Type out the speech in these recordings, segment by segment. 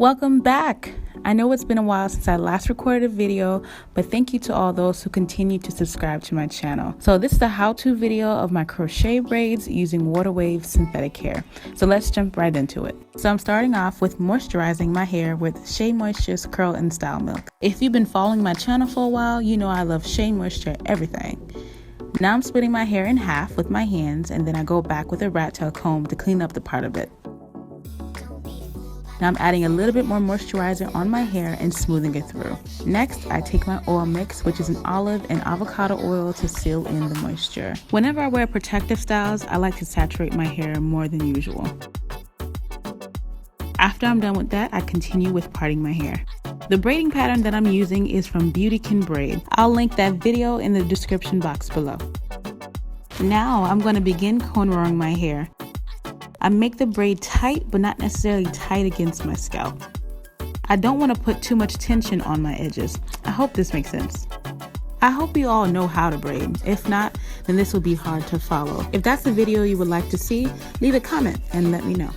Welcome back! I know it's been a while since I last recorded a video, but thank you to all those who continue to subscribe to my channel. So this is the how-to video of my crochet braids using water wave synthetic hair. So let's jump right into it. So I'm starting off with moisturizing my hair with Shea Moisture's Curl and Style Milk. If you've been following my channel for a while, you know I love Shea Moisture everything. Now I'm splitting my hair in half with my hands, and then I go back with a rat tail comb to clean up the part of it. Now I'm adding a little bit more moisturizer on my hair and smoothing it through. Next, I take my oil mix, which is an olive and avocado oil, to seal in the moisture. Whenever I wear protective styles, I like to saturate my hair more than usual. After I'm done with that, I continue with parting my hair. The braiding pattern that I'm using is from Bevautycanbraid. I'll link that video in the description box below. Now I'm going to begin cornrowing my hair. I make the braid tight, but not necessarily tight against my scalp. I don't want to put too much tension on my edges. I hope this makes sense. I hope you all know how to braid. If not, then this will be hard to follow. If that's the video you would like to see, leave a comment and let me know.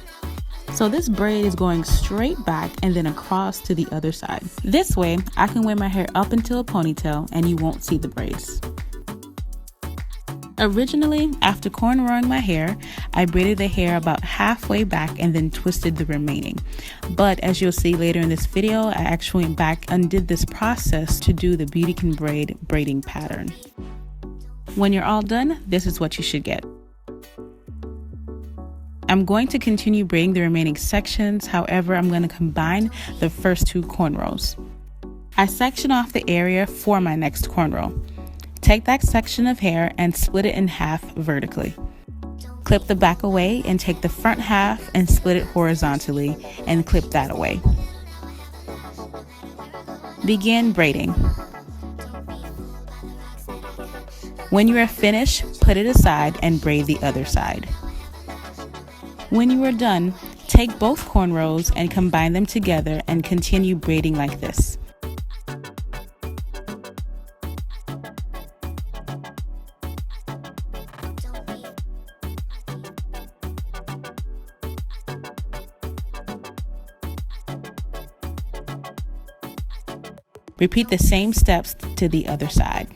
So this braid is going straight back and then across to the other side. This way, I can wear my hair up into a ponytail and you won't see the braids. Originally, after cornrowing my hair, I braided the hair about halfway back and then twisted the remaining. But as you'll see later in this video, I actually went back and did this process to do the Bevautycanbraid braiding pattern. When you're all done, this is what you should get. I'm going to continue braiding the remaining sections, however, I'm going to combine the first two cornrows. I section off the area for my next cornrow. Take that section of hair and split it in half vertically. Clip the back away and take the front half and split it horizontally and clip that away. Begin braiding. When you are finished, put it aside and braid the other side. When you are done, take both cornrows and combine them together and continue braiding like this. Repeat the same steps to the other side.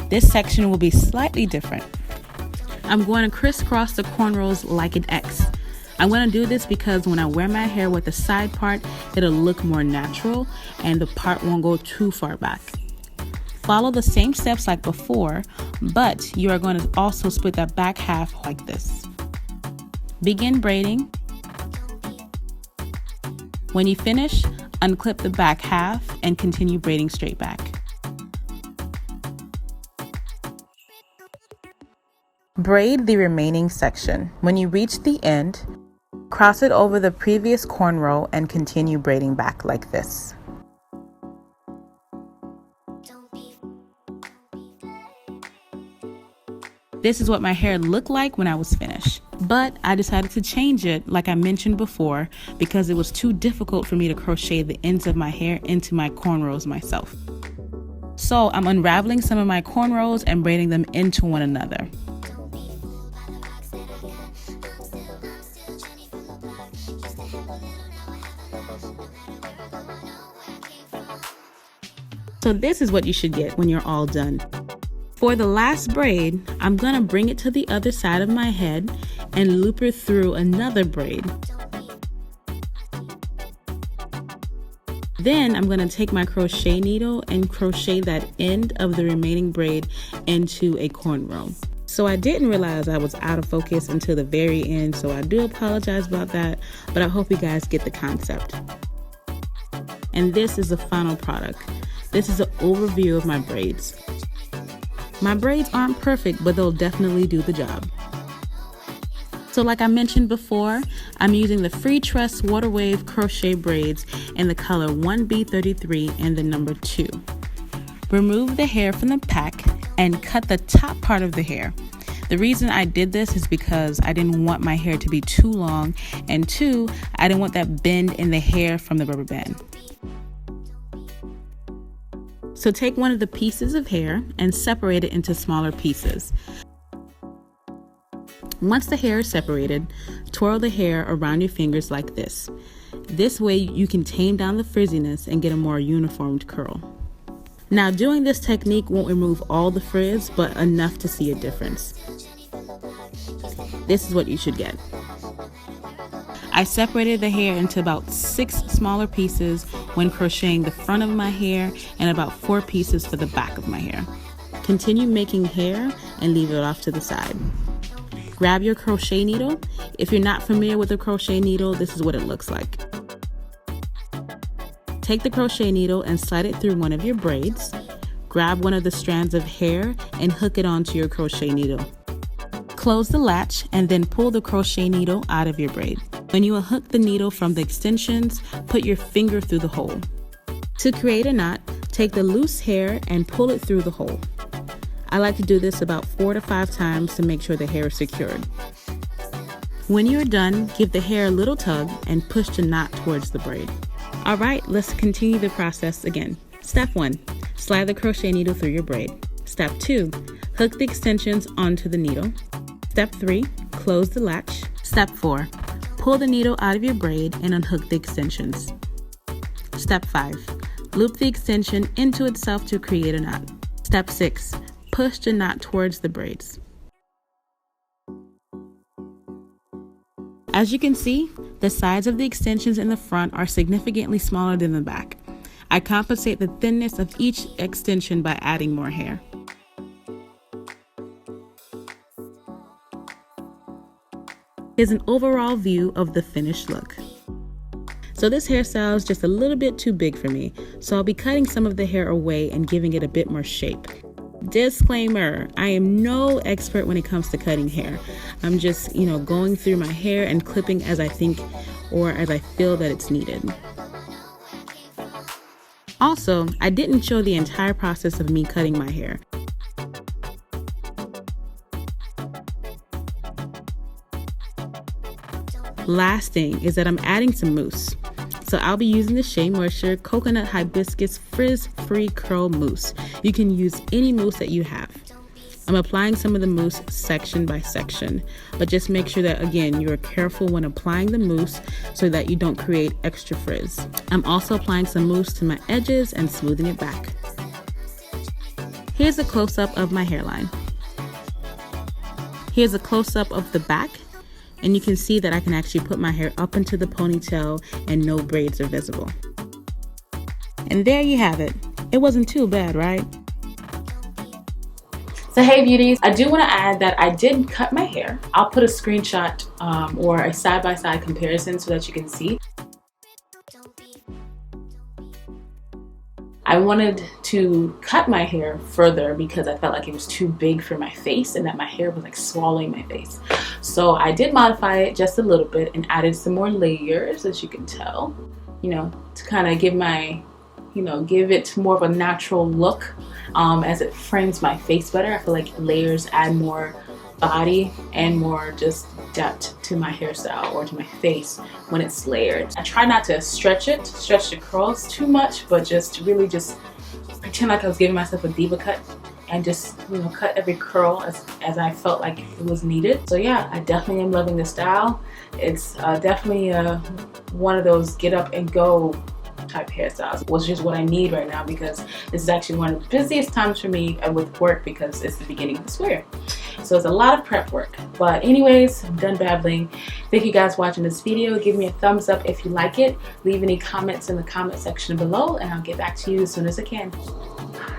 This section will be slightly different. I'm going to crisscross the cornrows like an X. I'm going to do this because when I wear my hair with the side part, it'll look more natural and the part won't go too far back. Follow the same steps like before, but you are going to also split that back half like this. Begin braiding. When you finish, unclip the back half and continue braiding straight back. Braid the remaining section. When you reach the end, cross it over the previous cornrow and continue braiding back like this. This is what my hair looked like when I was finished. But I decided to change it, like I mentioned before, because it was too difficult for me to crochet the ends of my hair into my cornrows myself. So I'm unraveling some of my cornrows and braiding them into one another. So this is what you should get when you're all done. For the last braid, I'm going to bring it to the other side of my head and loop it through another braid. Then I'm going to take my crochet needle and crochet that end of the remaining braid into a cornrow. So I didn't realize I was out of focus until the very end, so I do apologize about that, but I hope you guys get the concept. And this is the final product. This is an overview of my braids. My braids aren't perfect, but they'll definitely do the job. So like I mentioned before, I'm using the Freetress Water Wave Crochet Braids in the color 1B33 and the number 2. Remove the hair from the pack and cut the top part of the hair. The reason I did this is because I didn't want my hair to be too long, and 2, I didn't want that bend in the hair from the rubber band. So take one of the pieces of hair and separate it into smaller pieces. Once the hair is separated, twirl the hair around your fingers like this. This way you can tame down the frizziness and get a more uniformed curl. Now, doing this technique won't remove all the frizz, but enough to see a difference. This is what you should get. I separated the hair into about 6 smaller pieces when crocheting the front of my hair and about 4 pieces for the back of my hair. Continue making hair and leave it off to the side. Grab your crochet needle. If you're not familiar with a crochet needle, this is what it looks like. Take the crochet needle and slide it through one of your braids. Grab one of the strands of hair and hook it onto your crochet needle. Close the latch and then pull the crochet needle out of your braid. When you unhook the needle from the extensions, put your finger through the hole. To create a knot, take the loose hair and pull it through the hole. I like to do this about 4 to 5 times to make sure the hair is secured. When you're done, give the hair a little tug and push the knot towards the braid. Alright, let's continue the process again. Step 1. Slide the crochet needle through your braid. Step 2. Hook the extensions onto the needle. Step 3. Close the latch. Step 4. Pull the needle out of your braid and unhook the extensions. Step 5. Loop the extension into itself to create a knot. Step 6. Push the knot towards the braids. As you can see, the sides of the extensions in the front are significantly smaller than the back. I compensate the thinness of each extension by adding more hair. Here's an overall view of the finished look. So this hairstyle is just a little bit too big for me, so I'll be cutting some of the hair away and giving it a bit more shape. Disclaimer, I am no expert when it comes to cutting hair. I'm just, going through my hair and clipping as I think or as I feel that it's needed. Also, I didn't show the entire process of me cutting my hair. Last thing is that I'm adding some mousse. So I'll be using the Shea Moisture Coconut Hibiscus Frizz-Free Curl Mousse. You can use any mousse that you have. I'm applying some of the mousse section by section, but just make sure that, again, you are careful when applying the mousse so that you don't create extra frizz. I'm also applying some mousse to my edges and smoothing it back. Here's a close-up of my hairline. Here's a close-up of the back. And you can see that I can actually put my hair up into the ponytail and no braids are visible. And there you have it. It wasn't too bad, right? So hey beauties, I do want to add that I did cut my hair. I'll put a screenshot or a side-by-side comparison so that you can see. I wanted to cut my hair further because I felt like it was too big for my face and that my hair was like swallowing my face. So I did modify it just a little bit and added some more layers, as you can tell, to kind of give my, give it more of a natural look as it frames my face better. I feel like layers add more body and more just depth to my hairstyle or to my face when it's layered. I try not to stretch the curls too much, but just really just pretend like I was giving myself a diva cut and just cut every curl as I felt like it was needed. So yeah, I definitely am loving the style. It's definitely one of those get up and go type hairstyles, which is what I need right now because this is actually one of the busiest times for me with work because it's the beginning of the school year. So it's a lot of prep work. But anyways, I'm done babbling. Thank you guys for watching this video. Give me a thumbs up if you like it. Leave any comments in the comment section below and I'll get back to you as soon as I can. Bye.